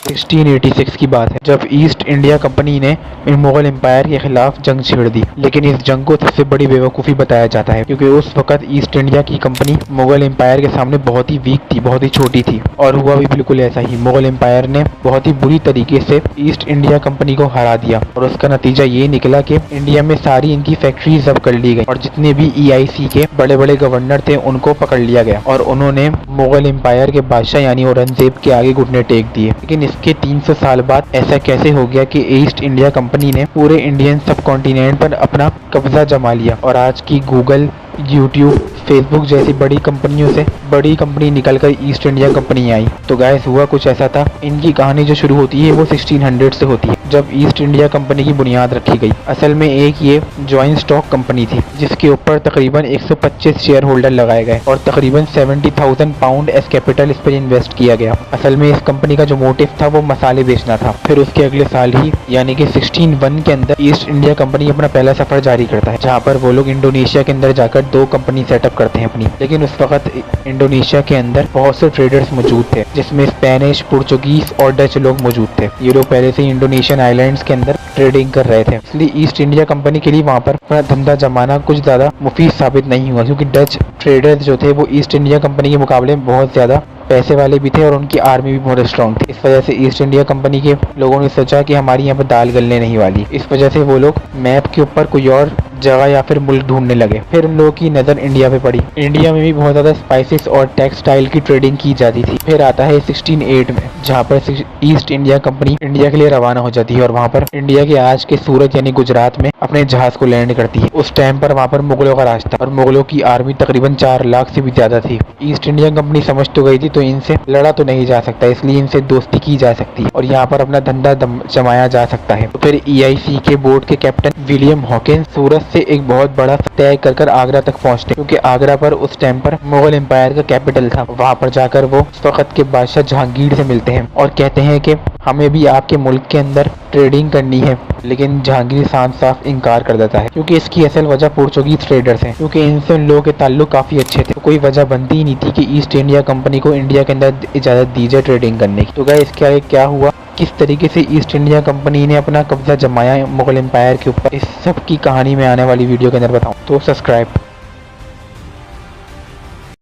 1686 की बात है, जब ईस्ट इंडिया कंपनी ने मुगल एम्पायर के खिलाफ जंग छेड़ दी। लेकिन इस जंग को सबसे बड़ी बेवकूफ़ी बताया जाता है, क्योंकि उस वक्त ईस्ट इंडिया की कंपनी मुगल एम्पायर के सामने बहुत ही वीक थी, बहुत ही छोटी थी। और हुआ भी बिल्कुल ऐसा ही। मुगल एम्पायर ने बहुत ही बुरी तरीके से ईस्ट इंडिया कंपनी को हरा दिया, और उसका नतीजा ये निकला कि इंडिया में सारी इनकी फैक्ट्रीज जब्त कर ली गई, और जितने भी EIC के बड़े बड़े गवर्नर थे उनको पकड़ लिया गया, और उन्होंने मुगल एम्पायर के बादशाह यानी औरंगजेब के आगे घुटने टेक दिए। लेकिन इसके 300 साल बाद ऐसा कैसे हो गया कि ईस्ट इंडिया कंपनी ने पूरे इंडियन सब कॉन्टिनेंट पर अपना कब्जा जमा लिया, और आज की गूगल, यूट्यूब, फेसबुक जैसी बड़ी कंपनियों से बड़ी कंपनी निकलकर ईस्ट इंडिया कंपनी आई। तो गाइस, हुआ कुछ ऐसा था। इनकी कहानी जो शुरू होती है वो 1600 से होती है, जब ईस्ट इंडिया कंपनी की बुनियाद रखी गई। असल में एक ये जॉइंट स्टॉक कंपनी थी, जिसके ऊपर तकरीबन 125 शेयर होल्डर लगाए गए, और तकरीबन 70,000 पाउंड एस कैपिटल इस पर इन्वेस्ट किया गया। असल में इस कंपनी का जो मोटिव था वो मसाले बेचना था। फिर उसके अगले साल ही यानी कि 1601 के अंदर ईस्ट इंडिया कंपनी अपना पहला सफर जारी करता है, जहाँ पर वो लोग इंडोनेशिया के अंदर जाकर 2 कंपनी सेटअप करते हैं अपनी। लेकिन उस वक्त इंडोनेशिया के अंदर बहुत से ट्रेडर्स मौजूद थे, जिसमें स्पेनिश, पुर्तगीज और डच लोग मौजूद थे। ये लोग पहले से ही इंडोनेशियन आइलैंड्स के अंदर ट्रेडिंग कर रहे थे, इसलिए ईस्ट इंडिया कंपनी के लिए वहाँ पर अपना धंधा जमाना कुछ ज़्यादा मुफीद साबित नहीं हुआ, क्योंकि डच ट्रेडर्स जो थे वो ईस्ट इंडिया कंपनी के मुकाबले में बहुत ज़्यादा पैसे वाले भी थे, और उनकी आर्मी भी बहुत स्ट्रॉन्ग थी। इस वजह से ईस्ट इंडिया कंपनी के लोगों ने सोचा कि हमारी यहाँ पर दाल गलने नहीं वाली। इस वजह से वो लोग मैप के ऊपर कोई और जगह या फिर मुल्क ढूंढने लगे। फिर उन लोगों की नज़र इंडिया पे पड़ी। इंडिया में भी बहुत ज़्यादा स्पाइसेस और टेक्सटाइल की ट्रेडिंग की जाती थी। फिर आता है 1608 में, जहाँ पर ईस्ट इंडिया कंपनी इंडिया के लिए रवाना हो जाती है, और वहाँ पर इंडिया के आज के सूरत यानी गुजरात में अपने जहाज को लैंड करती है। उस टाइम पर वहाँ पर मुगलों का राज था, और मुगलों की आर्मी तकरीबन 4 लाख से भी ज़्यादा थी। ईस्ट इंडिया कंपनी समझ तो गई थी, तो इनसे लड़ा तो नहीं जा सकता, इसलिए इनसे दोस्ती की जा सकती है, और यहाँ पर अपना धंधा जमाया जा सकता है। तो फिर EIC के बोर्ड के कैप्टन विलियम हॉकिंस सूरत से एक बहुत बड़ा तय कर आगरा तक पहुंचते, क्योंकि आगरा पर उस टाइम पर मुगल एम्पायर का कैपिटल था। वहां पर जाकर वो उस वक्त के बादशाह जहांगीर से मिलते हैं, और कहते हैं कि हमें भी आपके मुल्क के अंदर ट्रेडिंग करनी है। लेकिन जहांगीर साफ इनकार कर देता है, क्योंकि इसकी असल वजह पुर्तगीज ट्रेडर्स हैं, क्योंकि इनसे उन लोगों के ताल्लुक काफी अच्छे थे। तो कोई वजह बनती ही नहीं थी कि ईस्ट इंडिया कंपनी को इंडिया के अंदर इजाजत दी जाए ट्रेडिंग करने की। तो गाइस, इसके आगे क्या हुआ, किस तरीके से ईस्ट इंडिया कंपनी ने अपना कब्जा जमाया मुगल एम्पायर के ऊपर, इस सब की कहानी में आने वाली वीडियो के अंदर बताऊं। तो सब्सक्राइब